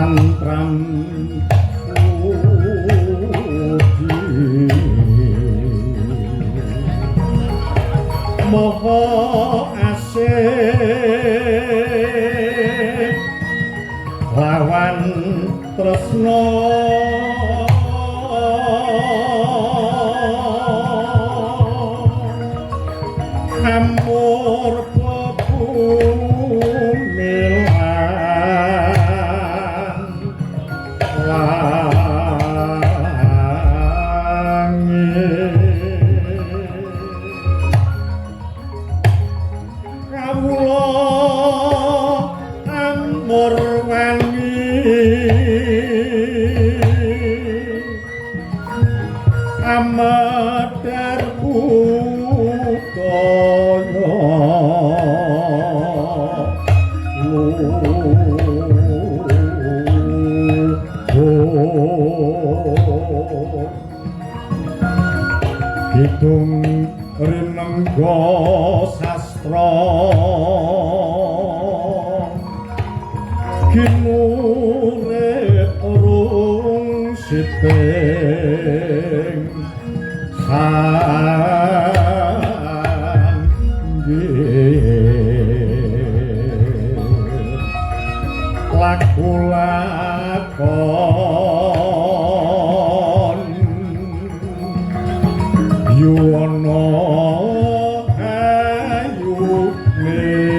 tantram moho asih lawan tresno amur pepumilan langit kawula amur wangi amadar budaya hitung rinengga sastra kinurip urung siting laku lakon yuwana ayunis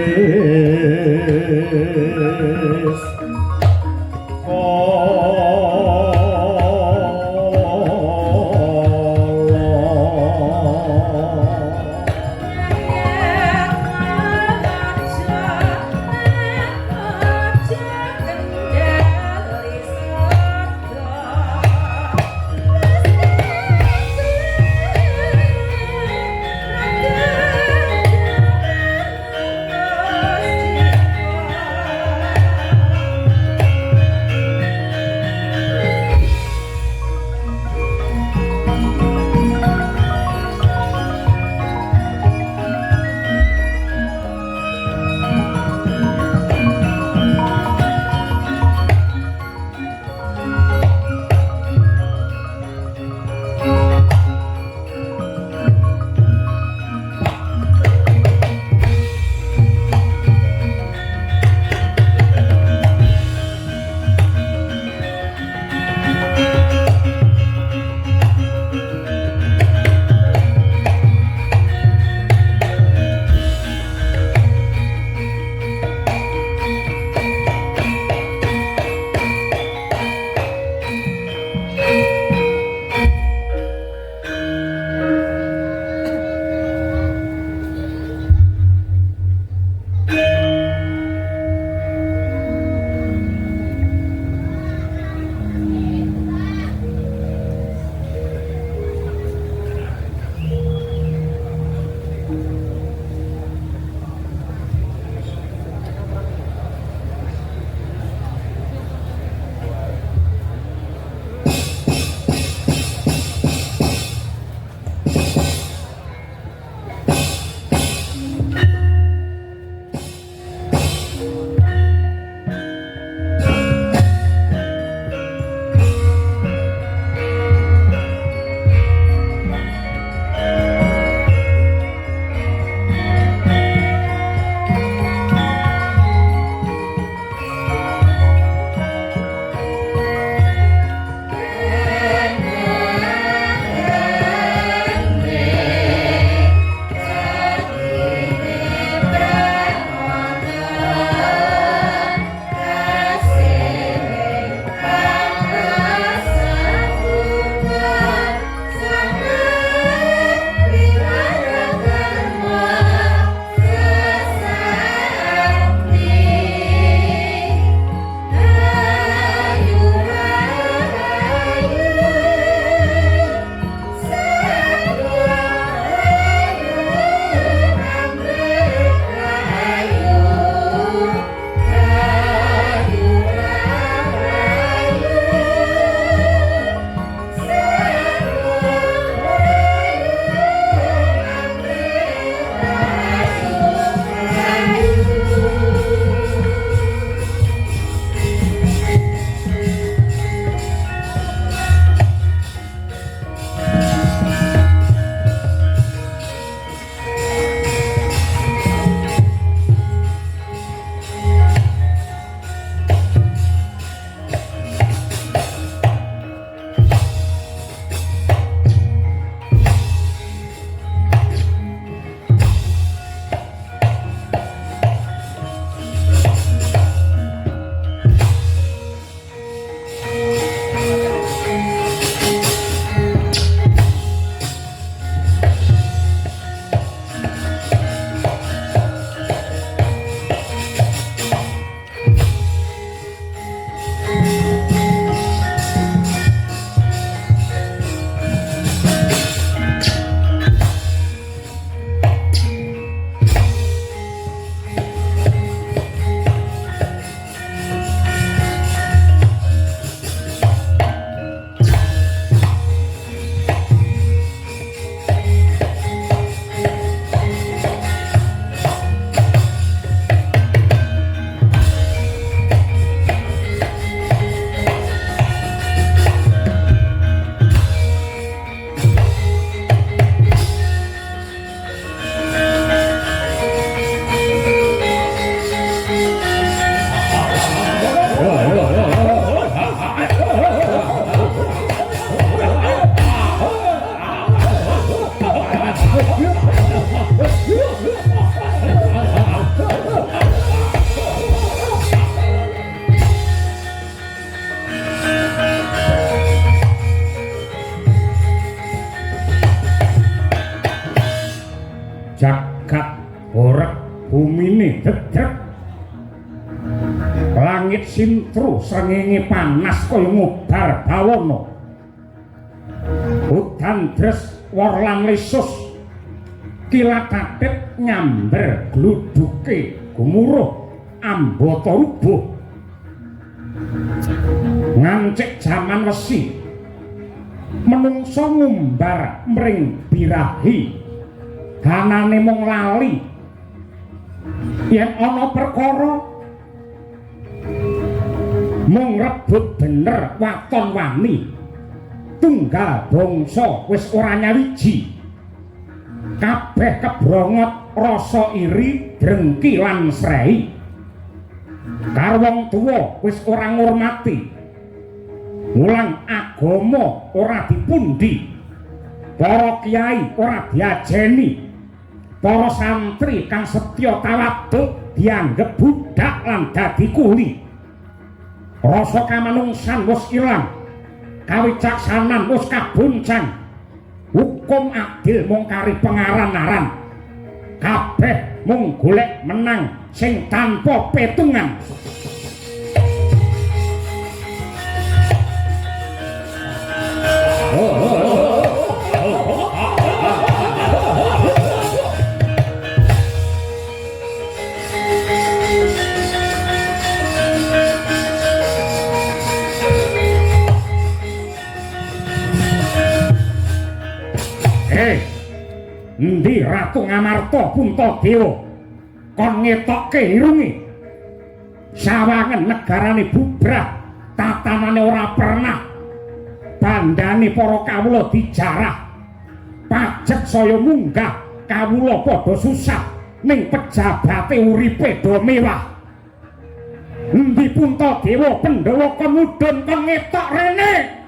jagat horeg bumine dedreg langit sintru srengenge panas kaya ngubar bawana udan dres wor lan lesus kilakatit nyamber gluduke gumuruh ambata rubuh ngancik jaman wesi menungso ngumbar mring birahi hanane mung lali yen ana perkara mung rebut bener waton wani tunggal bangsa wis ora nyawiji kabeh kebrongot rasa iri drengki lan srei karo wong tuwa wis ora ngurmati mulang agama ora dipundi para kiai ora diajeni para santri kang setya tawadhu dianggep budak lan dadi kuli rasa kamanungsan wis ilang kawicaksanan wis kabuncang hukum adil mung kari pengaran-aran kabeh mung golek menang sing tanpa petungan endi Ratu Ngamarta Puntadewa kon ngetokke irunge sawangen negarane bubrah tatanane ora pernah bandane para kawula dijarah pajek saya munggah kawula padha susah ning pejabate uripe do mewah endi Puntadewa Pandhawa kon mudhun kon ngetok rene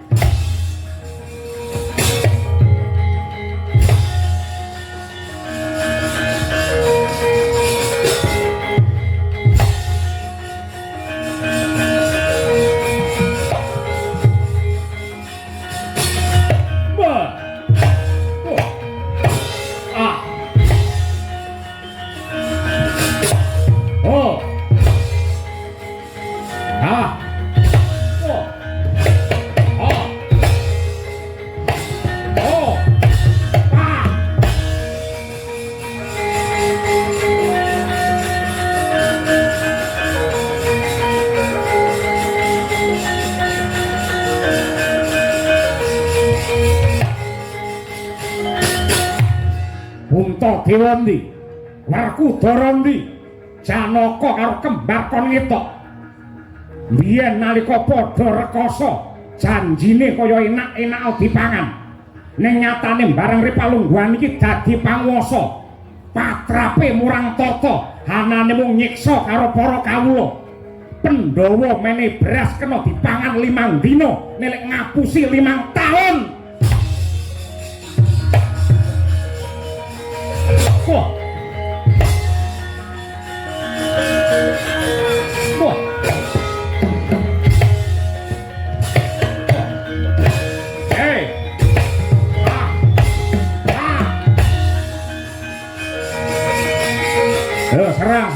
Puntadewa ndi Werkudara ndi Janaka karo kembar kon ngetok biyen nalika padha rekoso janjine kaya enak-enak dipangan ning nyatane bareng ripalungguhan iki dadi panguwasa patrape murang tata hanane mung nyiksa karo para kawula Pandhawa mene beras kena dipangan 5 dina nek ngapusi 5 taun kok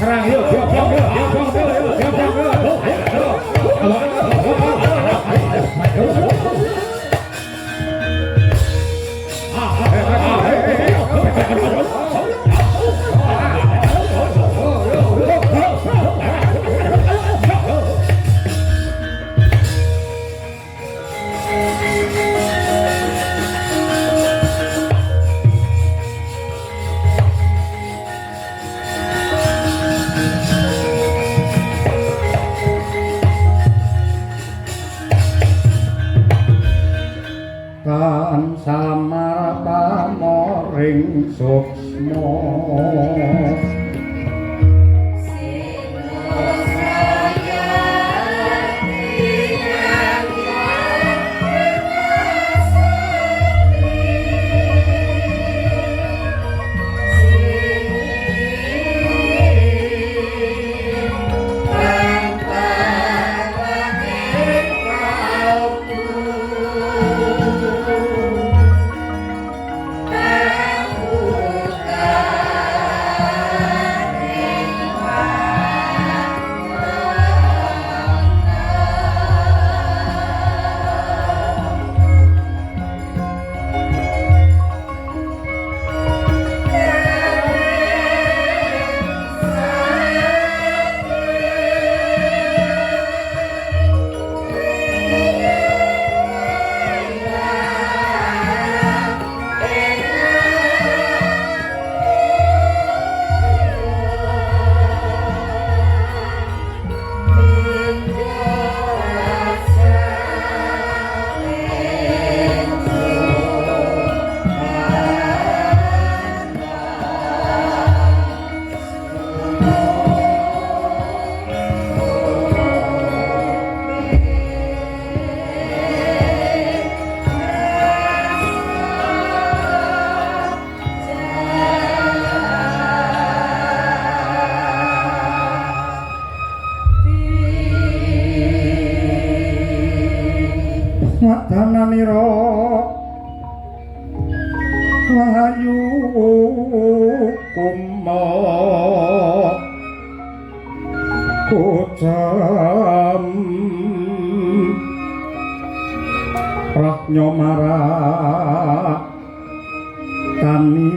serang yuk kan samar pamoring suksma Bima Kocam Rahnya Marak Tani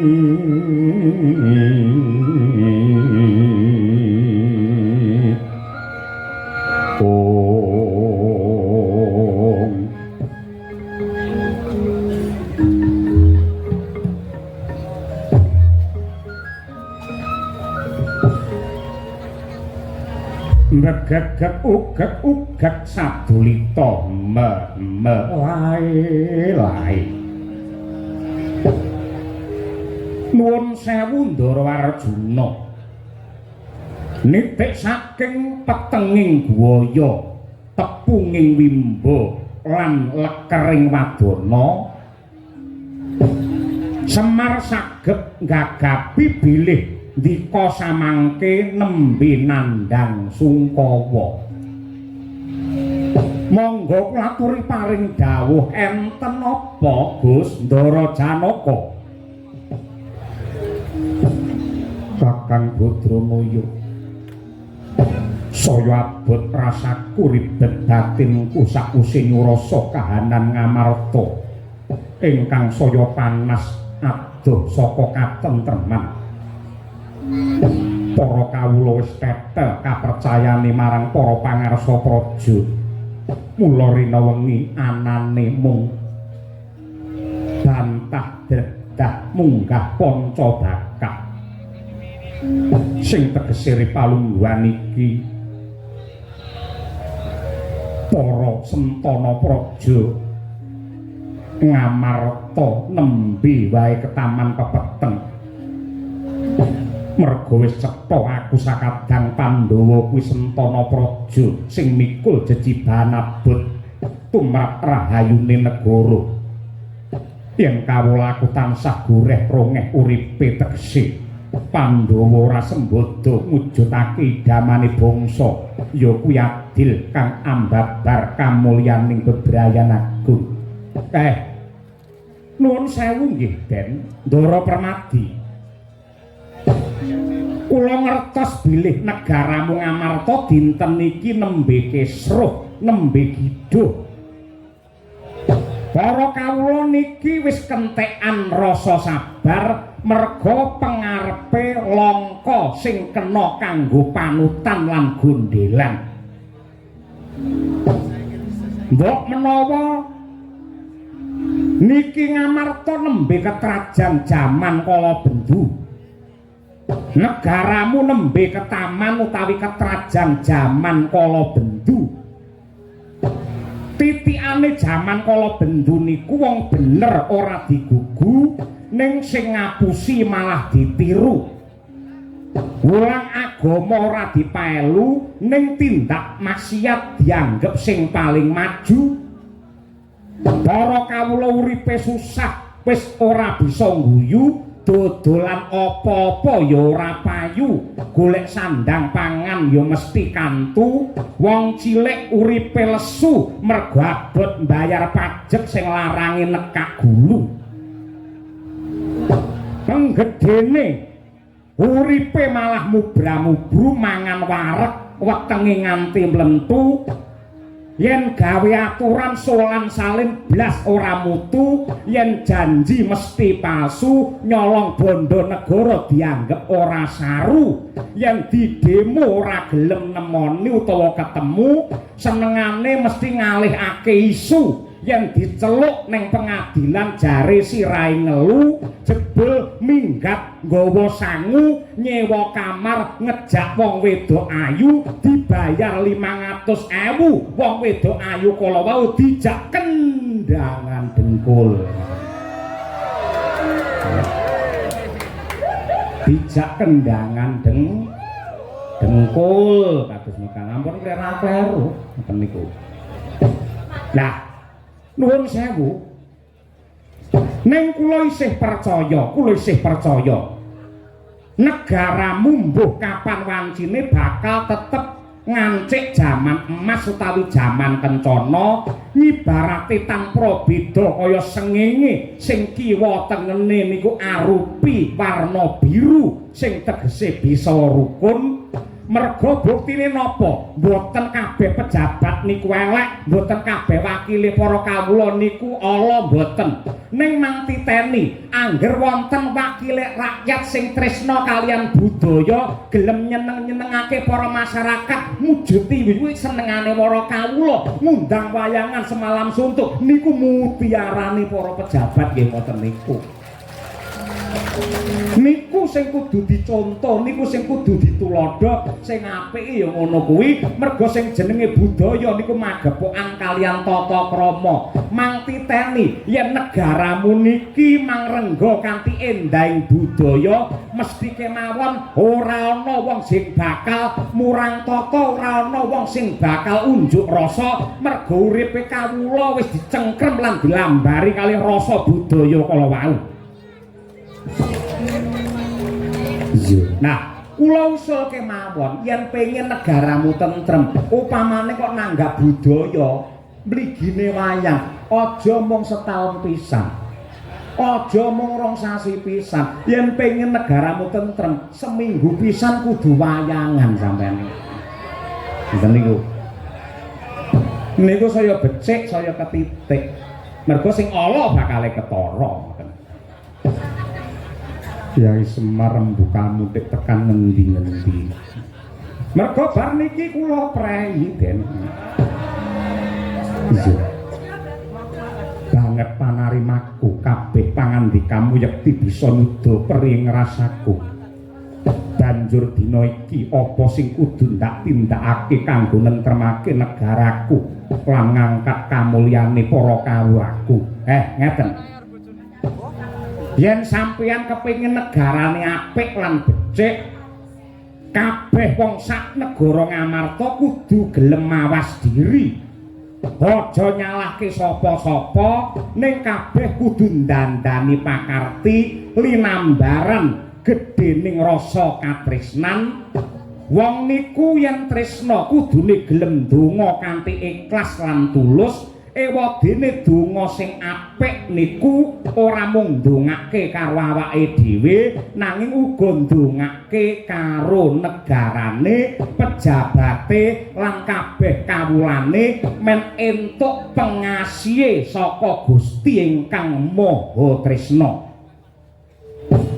Megek-ugek sadulita lae nuwun sewu Ndara Warjuna nitik saking petenging buaya tepunging wimba lan lekering wadana Semar saged nggagapi bilih ndika samangke nembe nandhang Sungkawa. Monggo kulaturi paring dawuh enten apa Gus Ndara Janaka? Kakang Badranaya. Saya abot rasaku ribet batinku sakwise nyurasa kahanan Ngamarta ingkang saya panas adoh saka katentreman. Para kawula wis tetel kapercayane marang para pangarsa praja. Mula rina wengi anane mung bantah dedah munggah Pancabakak. Sing tegese palungguhan iki para sentana praja Ngamarta nembe wae ketaman pepeteng. Merga wis cetha aku sakadang Pandhawa kuwi sentana praja sing mikul jejibahan abot tumrap rahayune negara. Yen kawula aku tansah goreh rongeh uripe tegese Pandhawa ora sembada mujudake idamane bangsa ya kuwi adil kang ambabar kamulyaning bebrayan agung. Nuwun sewu nggih Den Ndara Permadi. Kula ngertos bilih negaramu Ngamarta dinten iki nembe kesruh, nembe giduh. Para kawula niki wis kentekan rasa sabar merga pengarepe langka sing kena kanggo panutan lan gondhelan. Mbok menawa niki Ngamarta nembe ketrajan jaman kala bendu. Negaramu nembe ketaman utawi ketrajan jaman kala bendu. Titikane jaman kala bendu niku wong bener ora digugu ning sing ngapusi malah ditiru. Wulang agama ora dipaelu ning tindak maksiat dianggep sing paling maju. Para kawula uripe susah wis ora bisa ngguyu. Dodolan apa-apa ya ora payu, golek sandang pangan ya mesti kantu, wong cilik uripe lesu mergo abot mbayar pajak sing larange nekak gulu. Penggedene uripe malah mubra-mubru mangan wareg wetenge nganti mlentu. Yen gawe aturan solan salin blas ora mutu, yen janji mesti palsu, nyolong bondo negara dianggep ora saru, yen didemo ora gelem nemoni utawa ketemu, senengane mesti ngalihake isu, yen diceluk ning pengadilan jare sirahe ngelu, jebul minggat nggawa sangu, nyewa kamar ngejak wong wedok ayu dibayar 500.000, wong wedok ayu kala wau dijak kendangan dengkul. Dijak kendangan dengkul kados nika ampun kleru ngoten niku. Lah nuwun sewu. Ning kula isih percaya. Negaramu mbuh kapan wancine bakal tetep ngancik jaman emas utawi jaman kencana nyibarate tanpa beda kaya sengenge sing kiwa tengene niku arupi warna biru sing tegese bisa rukun. Merga buktine napa? Mboten kabeh pejabat niku elek, mboten kabeh wakile para kawula niku ala mboten. Ning mang titeni angger wonten wakile rakyat sing tresna kalian budaya, gelem nyeneng-nyenengake para masyarakat, mujuti wiwit senengane para kawula, ngundang wayangan semalam suntuk niku mutiarane para pejabat nggih ngoten niku. Niku sing kudu dicontoh, niku sing kudu ditulada, sing apike ya ngono kuwi. Merga sing jenenge budaya niku magepokan kalian tata krama. Mang titeni yen negaramu niki mangrengga kanthi endahing budaya, mesti kemawon ora ana wong sing bakal murang tata, ora ana wong sing bakal unjuk rasa. Merga uripe kawula wis dicengkrem lan dilambari kalih rasa budaya kala wau. Nah, kula usul kemawon yen pengen negaramu tentrem, upamane kok nanggap budaya, mligine wayang, aja mung setahun pisan. Aja mung rong sasi pisan. Yen pengen negaramu tentrem, seminggu pisan kudu wayangan sampeyan. Ngoten niku. Niku saya becik, saya ketitik. Mergo sing ala bakale ketara. Kyai Semar rembukamu tek tekan ngendi-ngendi. Mergo bar niki kula prehi Den. Iya. Banget panarimaku kabeh pangandikamu yekti bisa nyuda perih ngrasaku. Banjur dina iki apa sing kudu ndak tindakake kanggo nentremake negaraku lan ngangkat kamulyane para kawulaku. Ngeten. Yen sampeyan kepengin negarane apik lan becik, kabeh wong sak negara Ngamarta kudu gelem mawas diri. Aja nyalahke sapa-sapa, ning kabeh kudu ndandani pakarti linambaran gedhening rasa katresnan. Wong niku yen tresna kudune gelem ndonga kanthi ikhlas lan tulus. Ewadene donga sing apik niku ora mung ndongake karo awake dhewe nanging uga ndongake karo negarane, pejabate lan kabeh kawulane men entuk pengasihe saka Gusti ingkang Maha Tresna.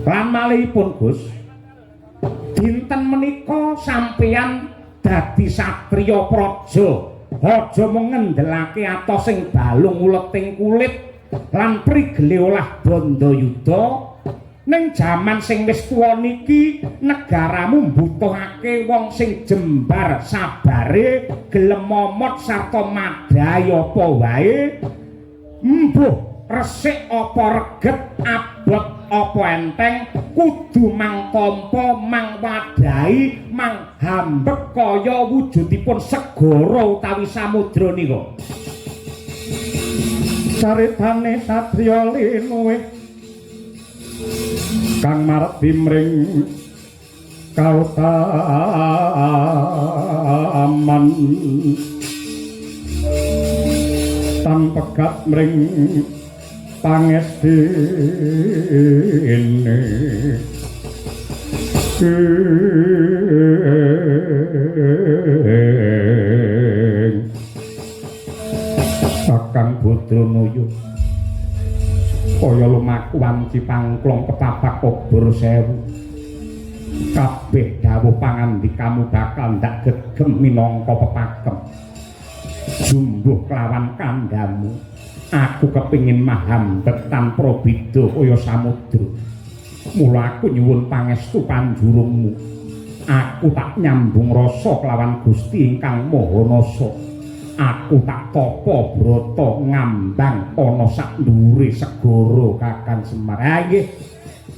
Lan malihipun Gus, dinten menika sampeyan dadi satriya praja. Aja mung ngendelake atos sing balung uleting kulit lan prigele olah bandayuda. Ning jaman sing wis tuwa niki negaramu mbutuhake wong sing jembar sabare, gelem momot sarta madhai apa wae. Mbuh resik apa reget, abot apa enteng, kudu mang tampa, mang wadhahi, mang hambek kaya wujudipun segara utawi samudra nika. Caritane satriya linuwih kang marep bimring kautaman tan pegat mring pangestine Kakang Badranaya kaya lumaku wanci pangklong kepapak obor sewu. Kabeh dawuh pangandikamu bakal ndak gegem minangka pepakem. Jumbuh kelawan kandamu, aku kepingin mahambet tanpa beda kaya samudra. Mula aku nyuwun pangestu panjurungmu. Aku tak nyambung rasa kelawan Gusti ingkang Maha Nasa. Aku tak tapa brata ngambang ana sak ndhuwure segara Kakang Semar. Nggih.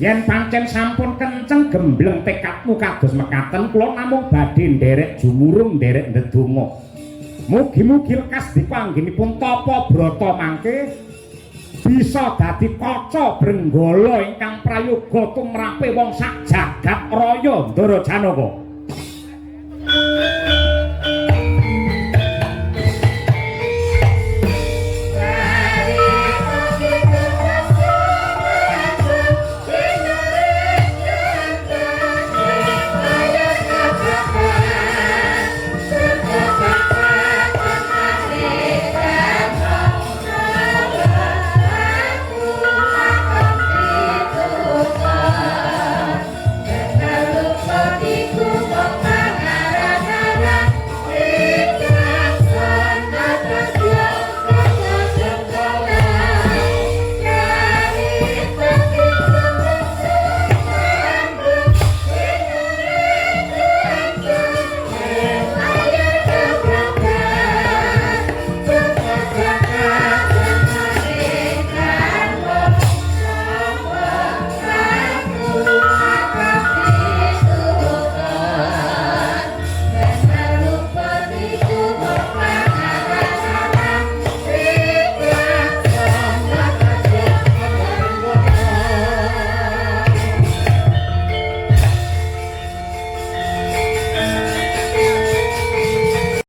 Yen pancen sampun kenceng gembleng tekadmu kados mekaten, kula namung badhe nderek jumurung nderek ndedonga. Mugi-mugi lekas dipanggenipun tapa brata mangke bisa dadi kaca brenggala ingkang prayoga tumrape wong sak jagat raya Ndara Janaka.